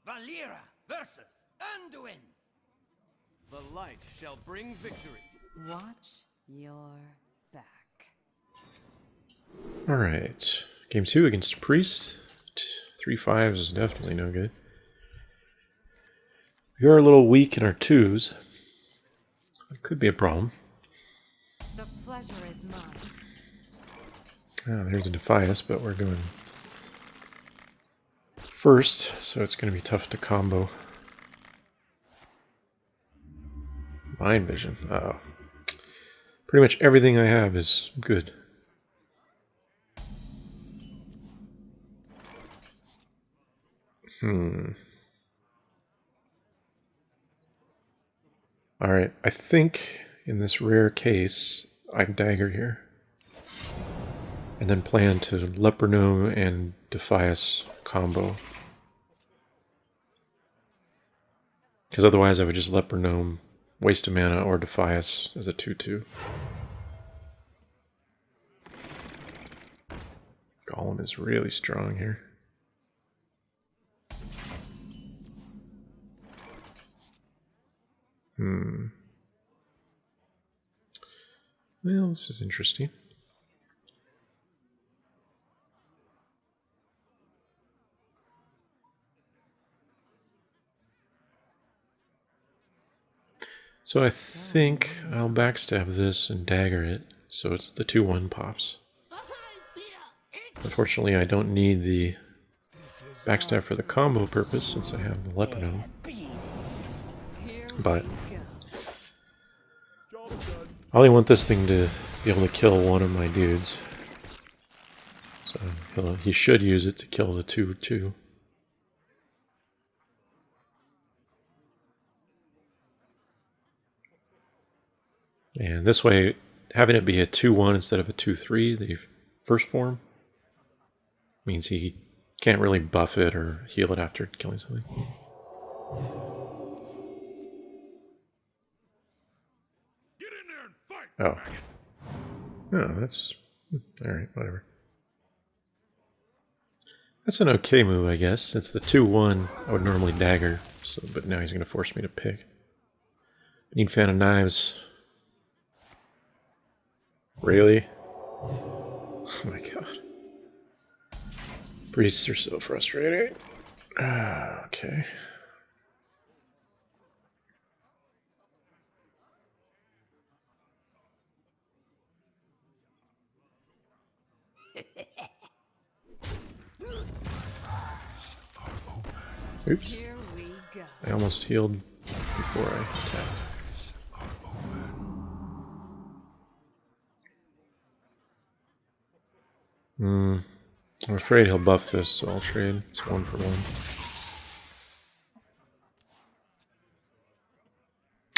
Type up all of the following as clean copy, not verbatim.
Valera versus Anduin. The light shall bring victory. Watch your back. Alright. Game 2 against Priest. 3-5 is definitely no good. We are a little weak in our 2s. That could be a problem. The pleasure is mine. Ah, there's a Defias, but we're going first, so it's going to be tough to combo. Mind Vision. Uh-oh. Pretty much everything I have is good. Alright, I think in this rare case, I dagger here. And then plan to Leper Gnome and Defias combo. Because otherwise I would just Leper Gnome, waste a mana, or Defias as a 2-2. Golem is really strong here. Well, this is interesting. So I think I'll backstab this and dagger it, so it's the 2-1 pops. Unfortunately, I don't need the backstab for the combo purpose since I have the Leper Gnome. But I only want this thing to be able to kill one of my dudes. So he should use it to kill the 2-2. And this way, having it be a 2-1 instead of a 2-3, the first form, means he can't really buff it or heal it after killing something. Get in there and fight. Oh. No, that's... Alright, whatever. That's an okay move, I guess. It's the 2-1. I would normally dagger, so, but now he's going to force me to pick. I need Fan of Knives. Really? Oh my god. Priests are so frustrating. Okay. Oops. Here we go. I almost healed before I attacked. I'm afraid he'll buff this, so I'll trade. It's 1 for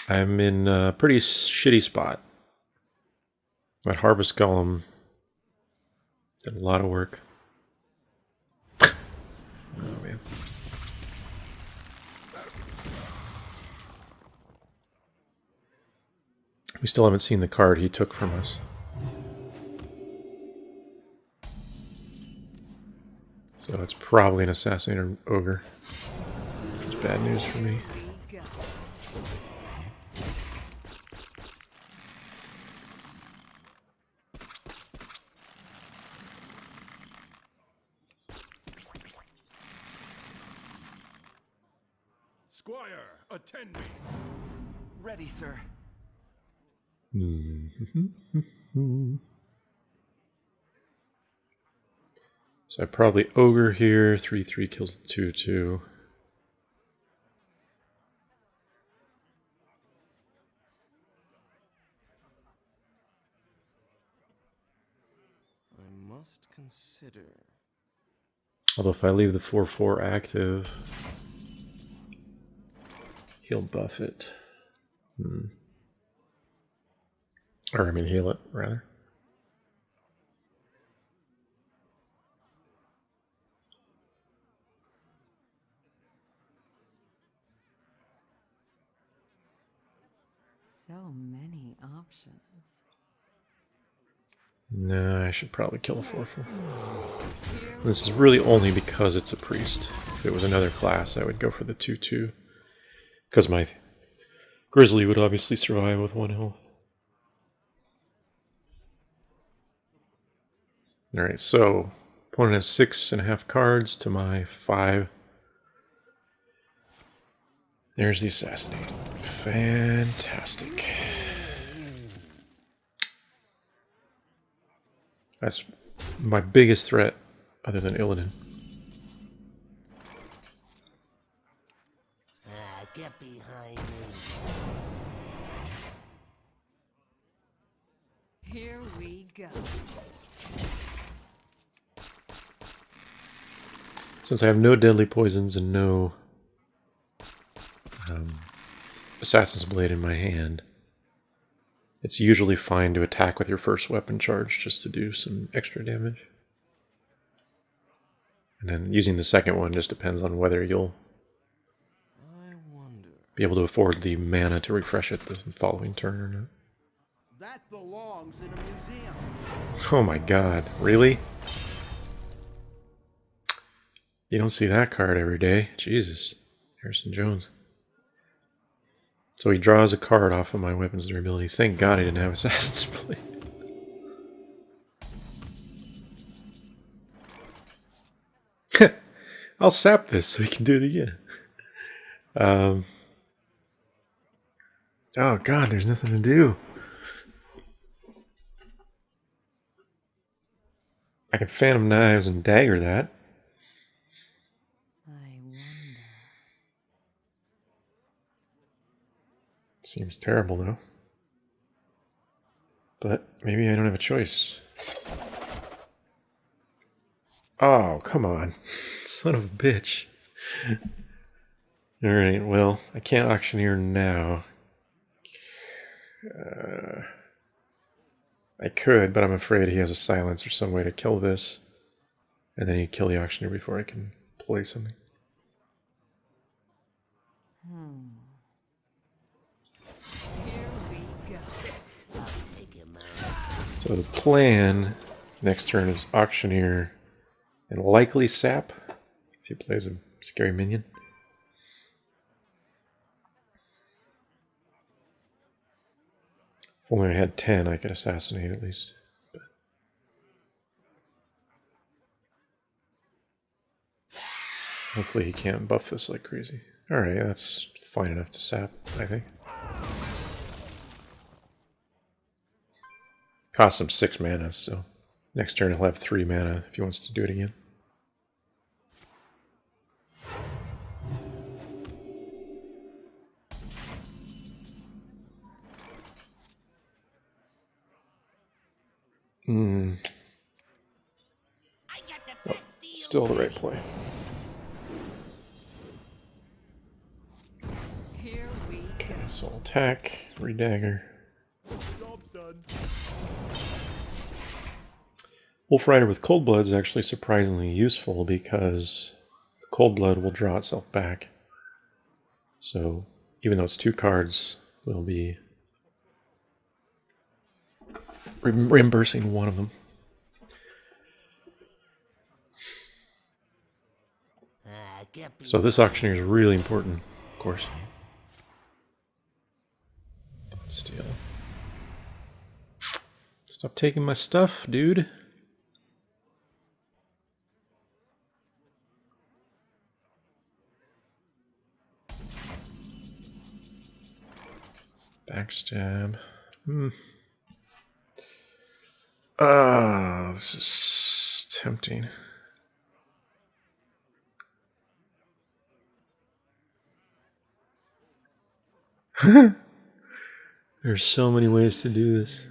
1. I'm in a pretty shitty spot. That Harvest Golem did a lot of work. Oh man. We still haven't seen the card he took from us. So it's probably an Assassinator Ogre. Which is bad news for me. Squire, attend me. Ready, sir. So I probably Ogre here. 3-3 kills the 2-2. I must consider. Although if I leave the 4-4 active, he'll buff it. Or I mean heal it, rather. So many options. No, I should probably kill a 4-4. This is really only because it's a priest. If it was another class, I would go for the 2/2. Because my Grizzly would obviously survive with 1 health. Alright, so opponent has 6.5 cards to my 5. There's the Assassinate. Fantastic. That's my biggest threat, other than Illidan. Get behind me. Here we go. Since I have no deadly poisons and no Assassin's Blade in my hand, it's usually fine to attack with your first weapon charge just to do some extra damage. And then using the second one just depends on whether you'll be able to afford the mana to refresh it the following turn or not. That belongs in a museum. Oh my god, really? You don't see that card every day. Jesus. Harrison Jones. So he draws a card off of my weapon's durability. Thank God I didn't have Assassin's Blade. I'll sap this so we can do it again. Oh god, there's nothing to do. I can Phantom Knives and dagger that. I wonder. Seems terrible though. But maybe I don't have a choice. Oh, come on. Son of a bitch. Alright, well, I can't auctioneer now. I could, but I'm afraid he has a silence or some way to kill this. And then he'd kill the auctioneer before I can play something. Here we go. So the plan next turn is auctioneer and likely sap if he plays a scary minion. If only I had 10, I could assassinate at least. But hopefully he can't buff this like crazy. Alright, that's fine enough to sap, I think. Costs him 6 mana, so next turn he'll have 3 mana if he wants to do it again. Oh, still the right play. Here we go. Okay, so I'll attack, redagger. Wolf Rider with Cold Blood is actually surprisingly useful because the Cold Blood will draw itself back. So even though it's 2 cards, we'll be reimbursing one of them. So this auctioneer is really important, of course. Steal. Stop taking my stuff, dude. Backstab. This is tempting. There's so many ways to do this.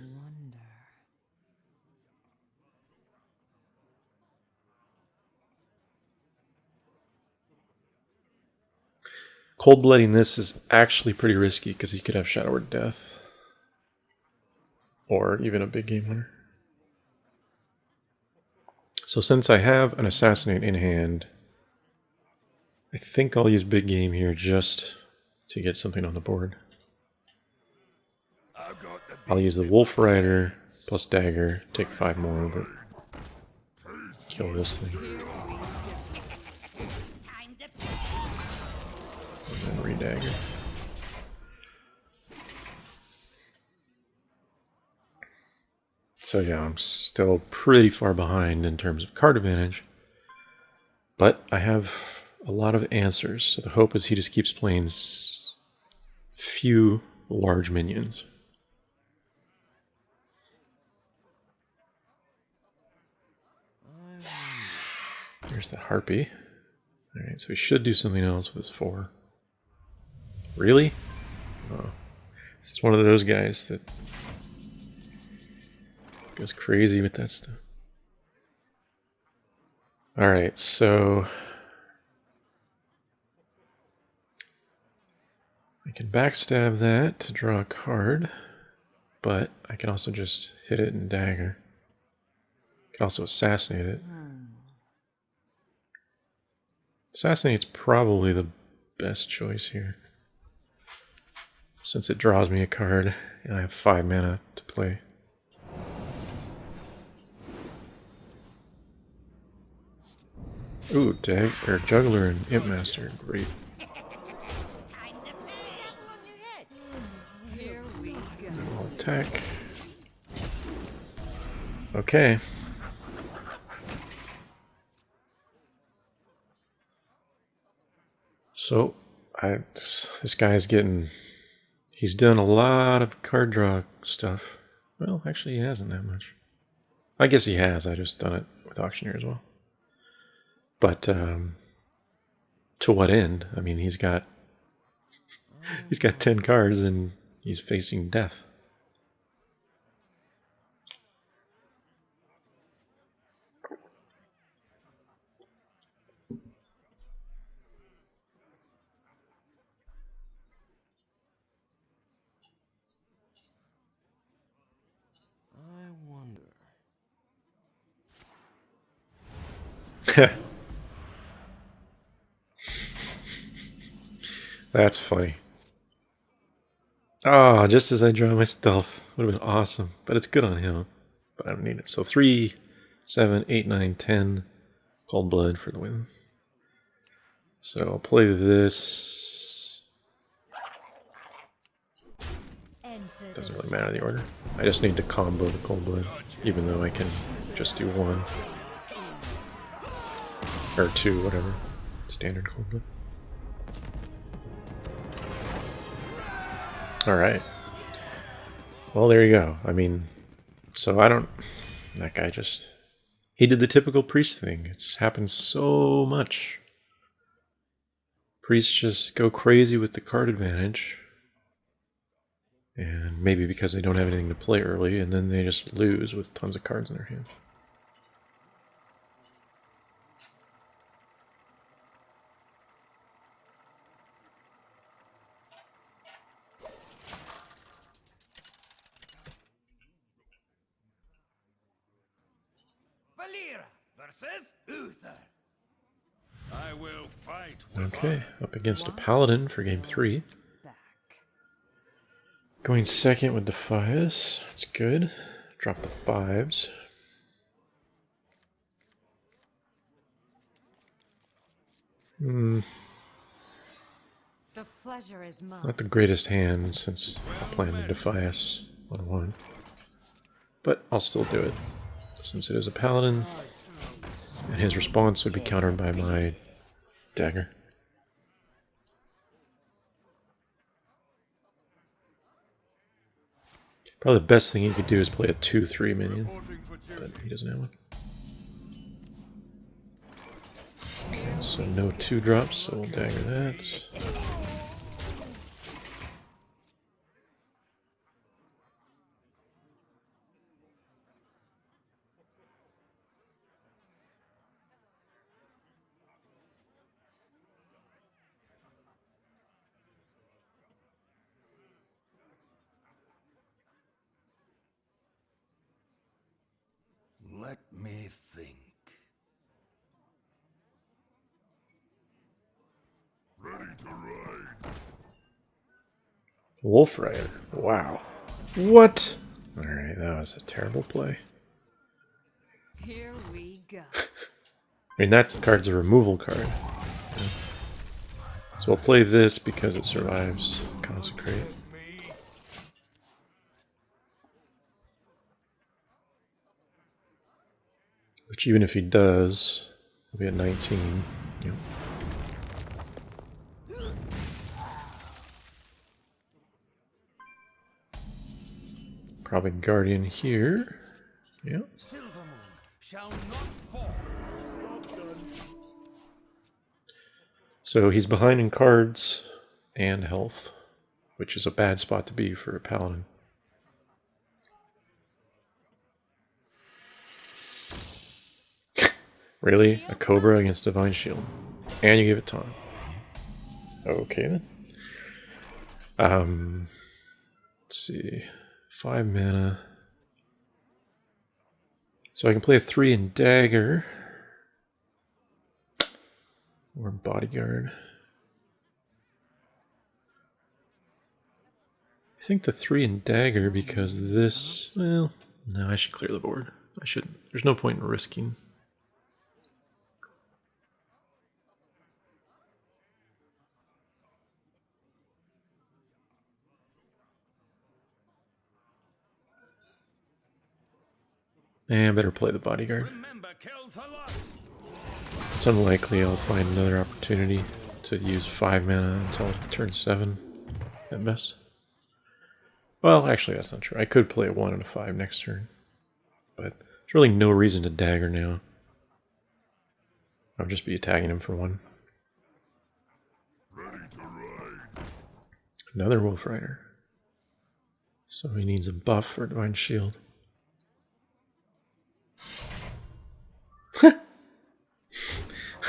Cold blooding this is actually pretty risky because he could have Shadow Word Death. Or even a big game winner. So since I have an Assassinate in hand, I think I'll use big game here just to get something on the board. I'll use the Wolf Rider plus dagger, take 5 more, but kill this thing. Time to dagger. So yeah, I'm still pretty far behind in terms of card advantage. But I have a lot of answers, so the hope is he just keeps playing few large minions. There's the harpy. Alright, so he should do something else with his 4. Really? Oh. This is one of those guys that goes crazy with that stuff. Alright, so I can backstab that to draw a card, but I can also just hit it and dagger. I can also assassinate it. Assassinate's probably the best choice here, since it draws me a card and I have 5 mana to play. Ooh, Juggler and Imp Master, great. Here we go. I'll attack. Okay. So, this guy's he's done a lot of card draw stuff. Well, actually he hasn't that much. I guess he has, I just done it with Auctioneer as well. But, to what end? I mean, he's got 10 cards and he's facing death. I wonder. That's funny. Ah, just as I draw my stealth. Would have been awesome. But it's good on him. But I don't need it. So 3, 7, 8, 9, 10. Cold Blood for the win. So I'll play this. Doesn't really matter the order. I just need to combo the Cold Blood. Even though I can just do 1. Or 2, whatever. Standard Cold Blood. Alright. Well, there you go. I mean, so I don't... That guy just... He did the typical priest thing. It's happened so much. Priests just go crazy with the card advantage. And maybe because they don't have anything to play early, and then they just lose with tons of cards in their hand. Valera versus Uther. I will fight. Okay, up against a paladin for game 3. Back. Going second with Defias. That's good. Drop the 5s. The pleasure is mine. Not the greatest hand since I plan to Defias 1-1. But I'll still do it, since it is a paladin, and his response would be countered by my dagger. Probably the best thing he could do is play a 2-3 minion, but he doesn't have one. So no 2 drops, so we'll dagger that. Let me think. Ready to ride. Wolf Rider. Wow. What? Alright, that was a terrible play. Here we go. I mean, that card's a removal card. Yeah. So So I'll play this because it survives Consecrate. Which even if he does, he'll be at 19. Yep. Probably Guardian here. Yeah. Shall not fall. So he's behind in cards and health, which is a bad spot to be for a paladin. Really? A Cobra against Divine Shield. And you give it taunt. Okay then. Let's see. 5 mana. So I can play a 3 and Dagger. Or Bodyguard. I think the 3 and Dagger because this... Well, no, I should clear the board. I shouldn't. There's no point in risking. And I better play the Bodyguard. Remember, kill the lust. It's unlikely I'll find another opportunity to use 5 mana until turn 7 at best. Well, actually that's not true. I could play a 1 and a 5 next turn. But there's really no reason to Dagger now. I'll just be attacking him for 1. Ready to ride. Another Wolf Rider. So he needs a buff for Divine Shield.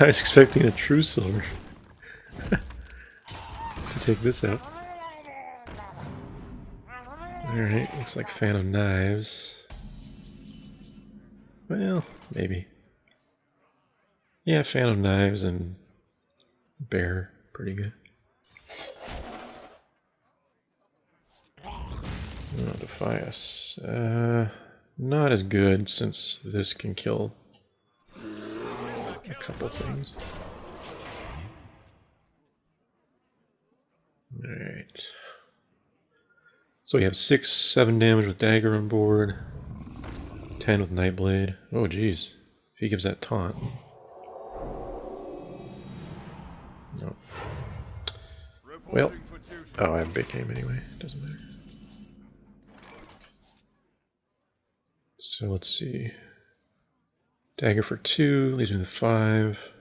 I was expecting a True Silver to take this out. Alright, looks like Fan of Knives. Well, maybe. Yeah, Fan of Knives and Bear, pretty good. Oh, Defy Us. Not as good since this can kill a couple things. Alright. So we have 6, 7 damage with Dagger on board. 10 with Nightblade. Oh geez. If he gives that taunt. Nope. Well. Oh, I have big game anyway. Doesn't matter. So let's see. Dagger for 2 leaves me with 5.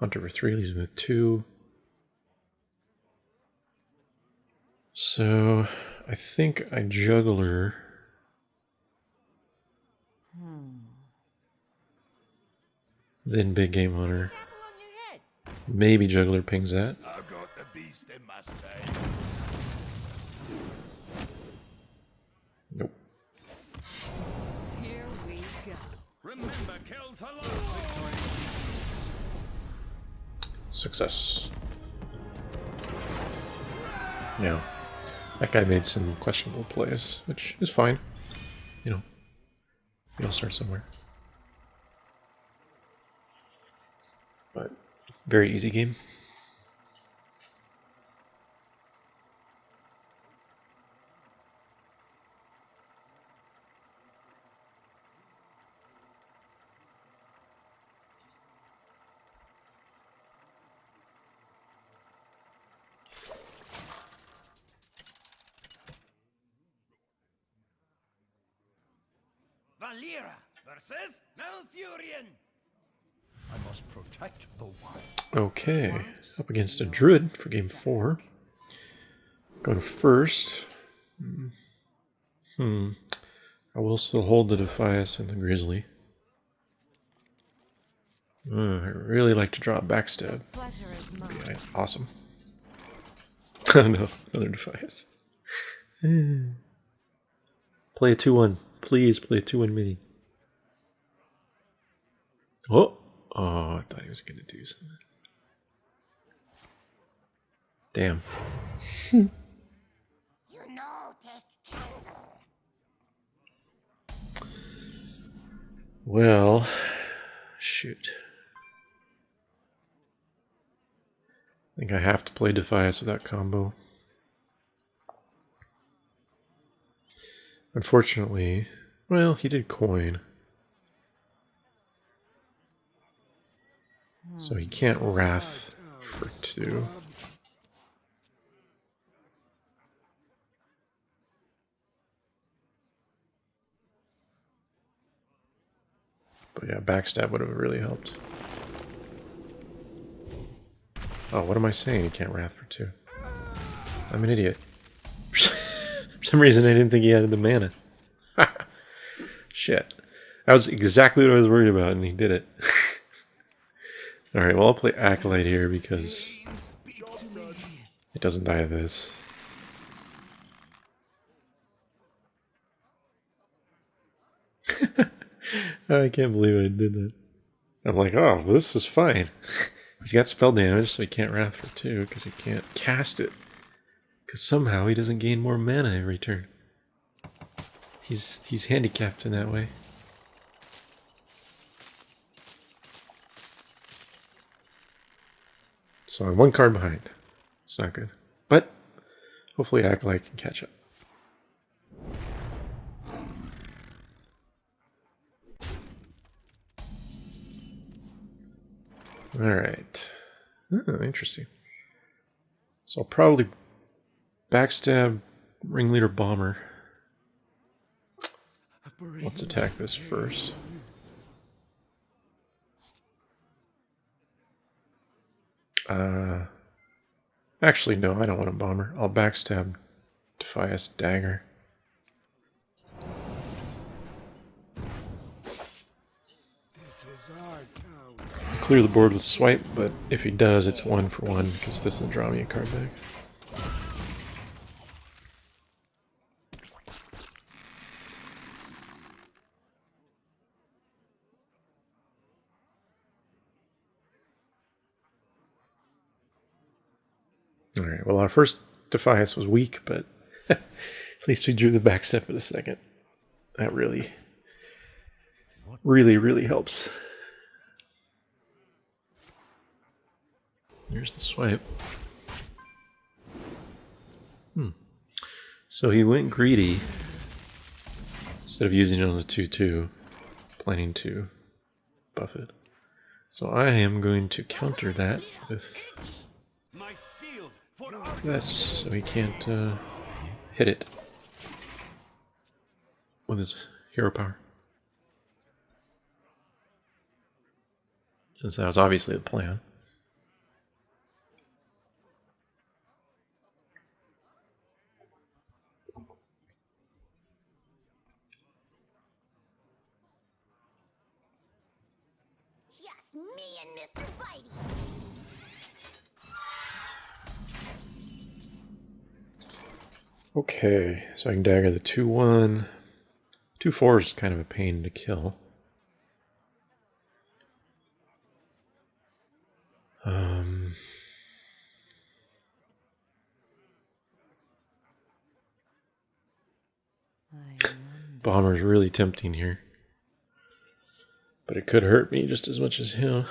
Hunter for 3 leaves me with 2. So I think I Juggler. Then Big Game Hunter. Maybe Juggler pings that. I've got the beast in my sight. Nope. Here we go. Remember, kill the lust. Success. Yeah. That guy made some questionable plays, which is fine. You know, we all start somewhere. But very easy game. Valera versus Malfurion. I must protect the one. Okay, up against a Druid for game 4. Go to first. I will still hold the Defias and the Grizzly. I really like to draw a backstab. Pleasure is mine. Yeah, awesome. Oh no, another Defias. Play a 2-1. Please play a 2-1 mini. Oh! Oh, I thought he was going to do something. Damn. You know, take candle. Well, shoot. I think I have to play Defias with that combo. Unfortunately, well, he did coin. So he can't Wrath for 2. But yeah, backstab would have really helped. Oh, what am I saying? He can't Wrath for 2. I'm an idiot. For some reason, I didn't think he had the mana. Shit. That was exactly what I was worried about, and he did it. Alright, well, I'll play Acolyte here because it doesn't die of this. I can't believe I did that. I'm like, oh, well, this is fine. He's got spell damage, so he can't Wrath for 2 because he can't cast it. Because somehow he doesn't gain more mana every turn. He's handicapped in that way. So I'm 1 card behind. It's not good. But hopefully Acolyte can catch up. Alright. Oh, interesting. So I'll probably backstab Ringleader Bomber. Let's attack this first. Actually, no, I don't want a Bomber. I'll backstab Defias Dagger. Clear the board with Swipe, but if he does, it's 1 for 1, because this will draw me a card back. Alright, well our first Defias was weak, but at least we drew the back step in a second. That really helps. Here's the swipe. So he went greedy instead of using it on the 2/2, planning to buff it. So I am going to counter that with this, so he can't hit it with his hero power. Since that was obviously the plan. Just me and Mr. Fighty. Okay, so I can dagger the 2/1. 2/4 is kind of a pain to kill. Bomber's really tempting here. But it could hurt me just as much as him.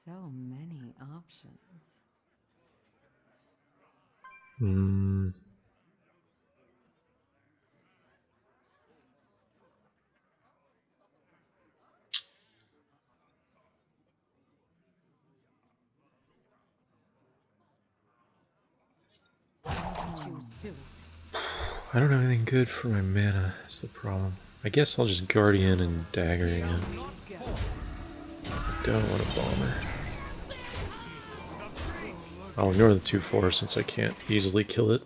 So many options. I don't have anything good for my mana, that's the problem. I guess I'll just Guardian and Dagger again. I don't want a Bomber. I'll ignore the 2/4 since I can't easily kill it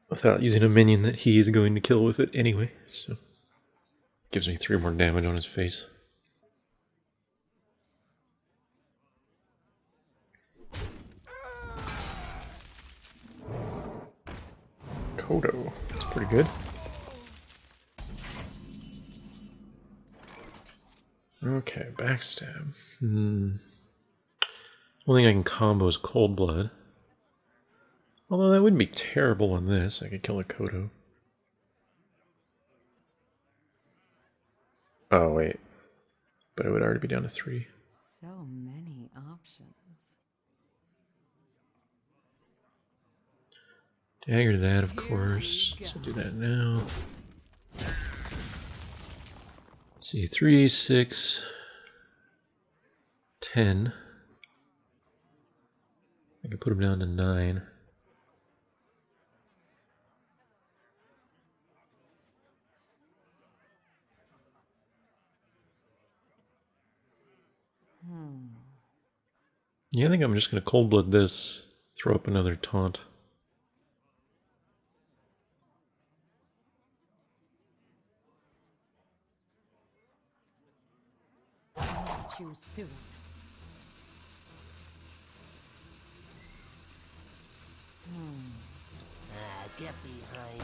without using a minion that he is going to kill with it anyway, so gives me 3 more damage on his face. Kodo, that's pretty good. Okay, backstab. Only thing I can combo is Cold Blood. Although that wouldn't be terrible on this. I could kill a Kodo. Oh, wait. But it would already be down to 3. So many options. Dagger that, of course. So do that now. Let's see, 3, 6, 10. I can put him down to 9. Yeah, I think I'm just going to Cold Blood this, throw up another taunt. You soon. Get behind me.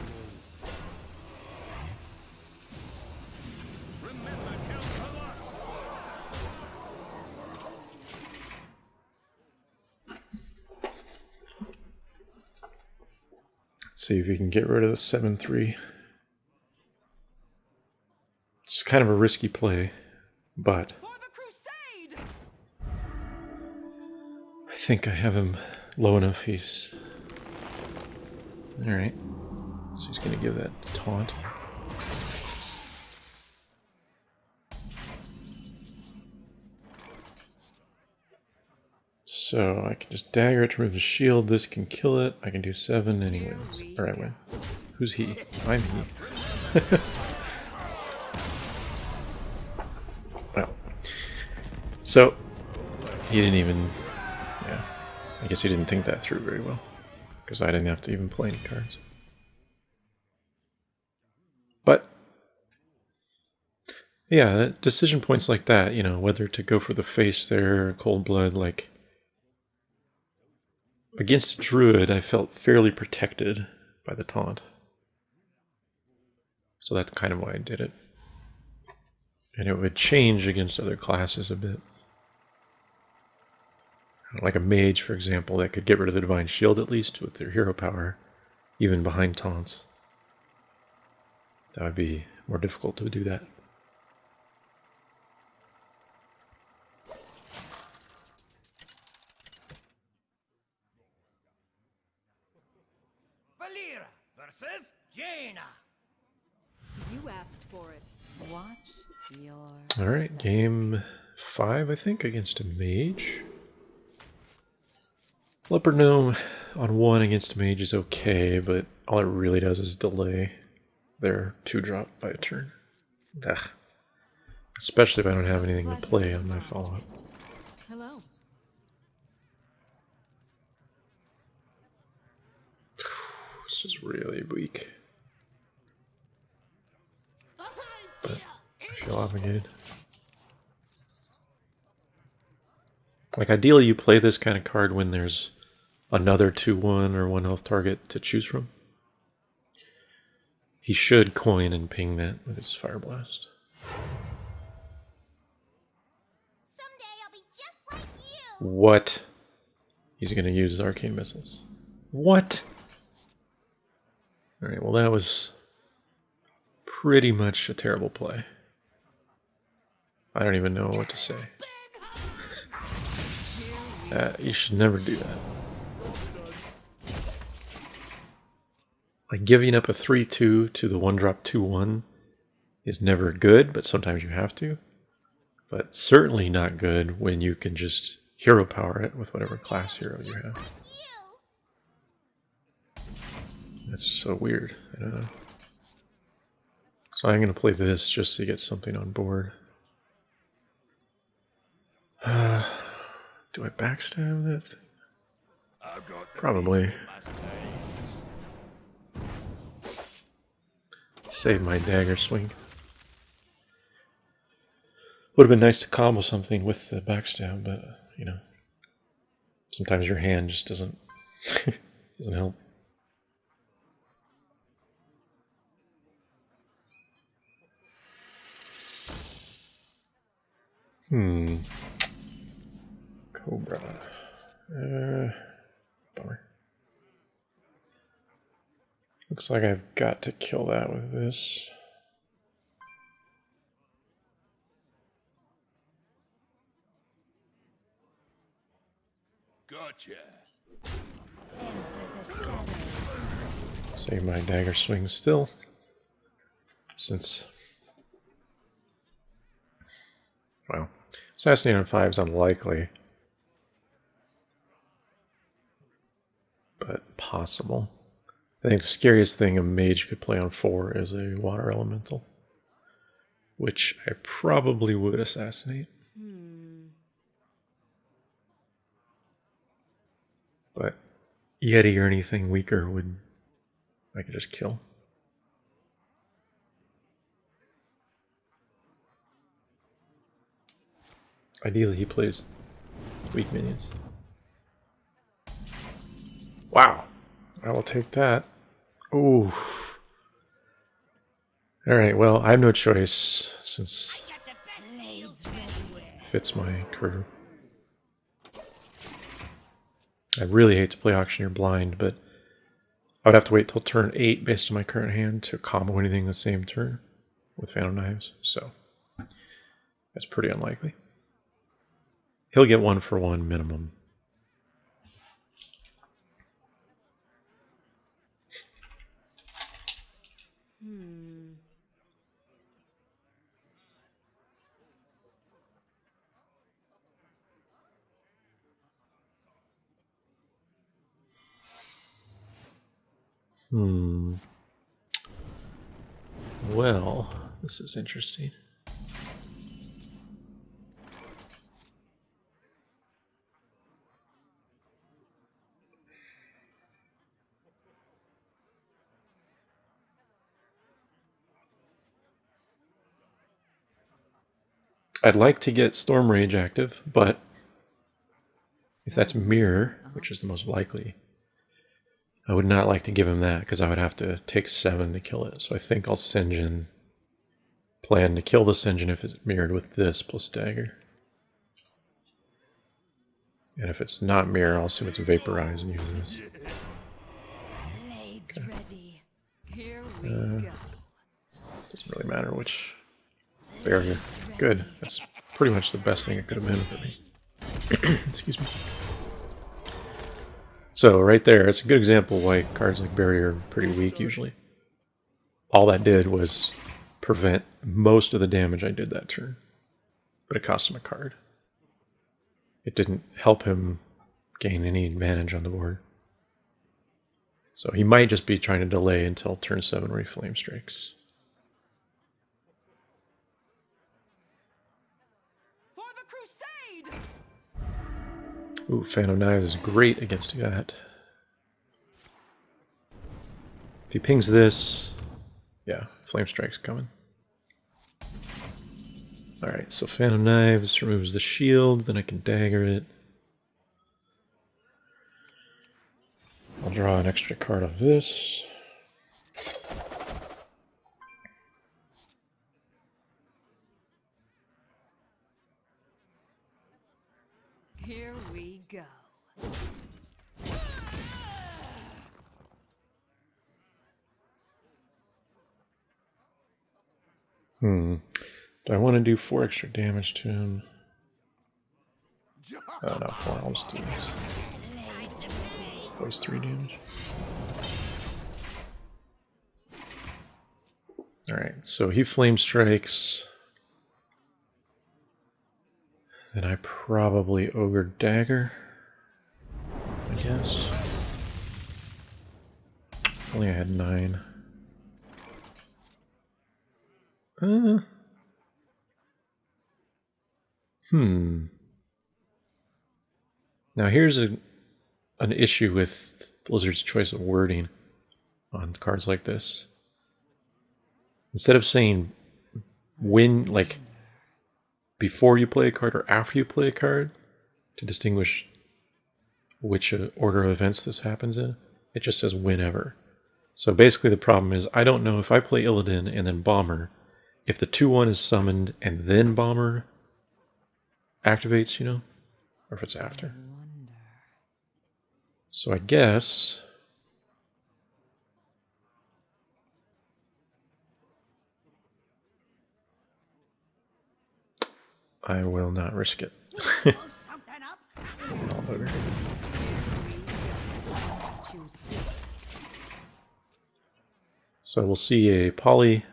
Let's see if we can get rid of the 7-3. It's kind of a risky play, but For the crusade! I think I have him low enough. He's alright. So he's going to give that taunt. So I can just dagger it to remove the shield. This can kill it. I can do 7 and he wins. Or I win. Who's he? I'm he. Well. So he didn't even... Yeah. I guess he didn't think that through very well. Because I didn't have to even play any cards. But... yeah, decision points like that, you know, whether to go for the face there, or Cold Blood, like... Against a druid, I felt fairly protected by the taunt. So that's kind of why I did it. And it would change against other classes a bit. Like a mage, for example, that could get rid of the Divine Shield at least with their hero power, even behind taunts. That would be more difficult to do that. Valera versus Jaina. You asked for it. Watch your... Alright, game 5, I think, against a mage. Leopard Gnome on 1 against a mage is okay, but all it really does is delay their 2-drop by a turn. Ugh. Especially if I don't have anything to play on my follow-up. Hello. This is really weak. But I feel obligated. Like, ideally you play this kind of card when there's another 2/1 or 1 health target to choose from. He should coin and ping that with his Fire Blast. Someday I'll be just like you. What? He's going to use his Arcane Missiles. What? Alright, well that was pretty much a terrible play. I don't even know what to say. You should never do that. Like, giving up a 3/2 to the 1-drop 2/1 is never good, but sometimes you have to. But certainly not good when you can just hero power it with whatever class hero you have. That's so weird. I don't know. So I'm going to play this just to get something on board. Do I backstab that thing? Probably. Save my dagger swing. Would have been nice to combo something with the backstab, but, you know, sometimes your hand just doesn't doesn't help. Cobra. Bummer. Looks like I've got to kill that with this. Gotcha. Save my dagger swing still, since, well, Assassinate on 5 is unlikely, but possible. I think the scariest thing a mage could play on 4 is a water elemental, which I probably would assassinate. But Yeti or anything weaker would I could just kill. Ideally he plays weak minions. Wow. I will take that. Ooh. Alright, well, I have no choice since it fits my crew. I really hate to play Auctioneer blind, but I would have to wait till turn 8 based on my current hand to combo anything the same turn with Phantom Knives, so that's pretty unlikely. He'll get 1-for-1 minimum. Well, this is interesting. I'd like to get Storm Rage active, but if that's Mirror, which is the most likely, I would not like to give him that because I would have to take 7 to kill it. So I think I'll Sinjin, plan to kill the Sinjin if it's mirrored with this plus dagger. And if it's not mirror, I'll assume it's Vaporize and use this. Blades ready. Here we go. Doesn't really matter which barrier. Good. That's pretty much the best thing it could have been for me. Excuse me. So right there, it's a good example why cards like Barrier are pretty weak usually. All that did was prevent most of the damage I did that turn. But it cost him a card. It didn't help him gain any advantage on the board. So he might just be trying to delay until turn 7 where he Flame Strikes. For the crusade! Ooh, Phantom Knives is great against that. If he pings this, yeah, Flame Strike's coming. Alright, so Phantom Knives removes the shield, then I can dagger it. I'll draw an extra card of this. Here we go. Do I want to do 4 extra damage to him? Oh no, 4, I'll just do this. Always 3 damage. Alright, so he Flame Strikes. Then I probably Ogre Dagger, I guess. If only I had 9. Now here's an issue with Blizzard's choice of wording on cards like this. Instead of saying when, like, before you play a card or after you play a card, to distinguish which order of events this happens in, it just says whenever. So basically the problem is I don't know if I play Illidan and then Bomber, if the 2/1 is summoned and then Bomber activates, you know, or if it's after. So I guess I will not risk it. Blow something up. All bugger. So we'll see a poly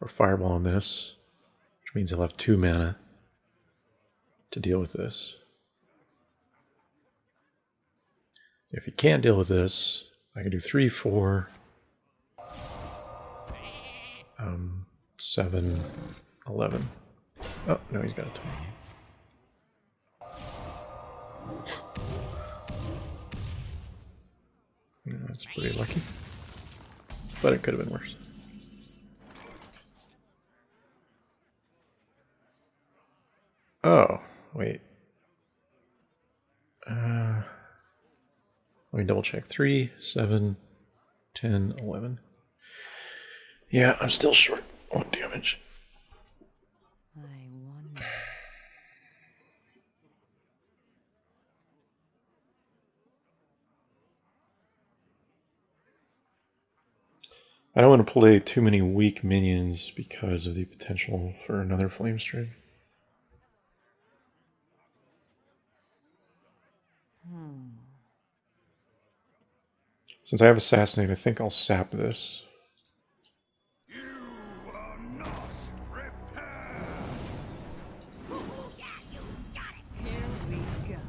or fireball on this, which means he'll have 2 mana to deal with this. If he can't deal with this, I can do 3, 4, 7, 11. Oh, no, he's got a 20. Yeah, that's pretty lucky. But it could have been worse. Oh, wait. Let me double check. 3, 7, 10, 11. Yeah, I'm still short 1 damage. I wonder. I don't want to play too many weak minions because of the potential for another flame strike. Since I have Assassinate, I think I'll sap this. You are not prepared. Yeah, you got it. Here we go.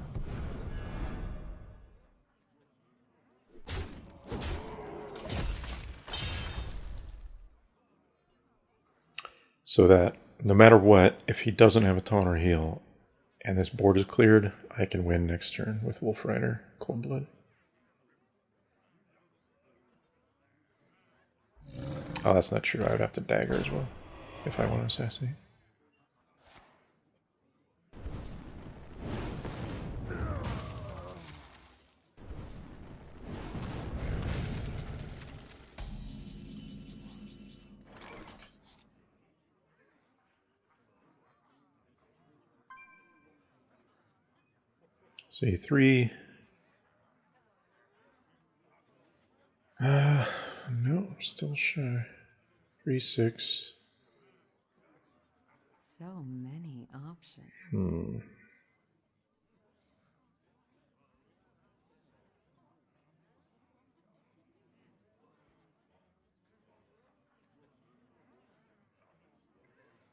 So that no matter what, if he doesn't have a taunt or heal, and this board is cleared, I can win next turn with Wolf Rider, Cold Blood. Oh, that's not true. I would have to dagger as well if I want to assassinate. Say 3. No, I'm still shy. 3, 6. So many options.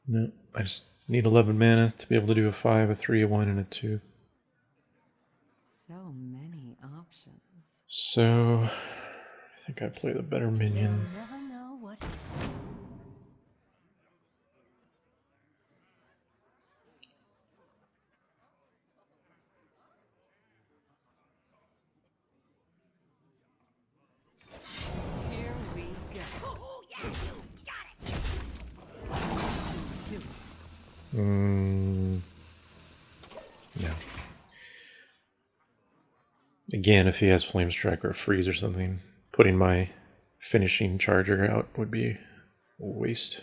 No, I just need 11 mana to be able to do a 5, a 3, a 1, and a 2. So many options. So, I think I play the better minion. Never know what. Here we go. Oh, yeah, you got it. No. Again, if he has Flame Strike or Freeze or something, putting my finishing charger out would be a waste.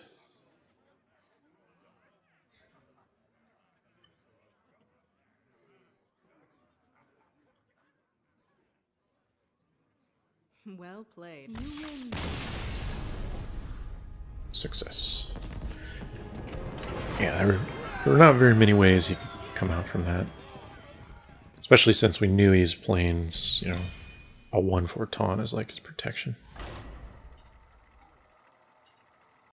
Well played. You win. Success. Yeah, there were not very many ways he could come out from that. Especially since we knew he's playing, you know, a 1/4 taunt as like his protection.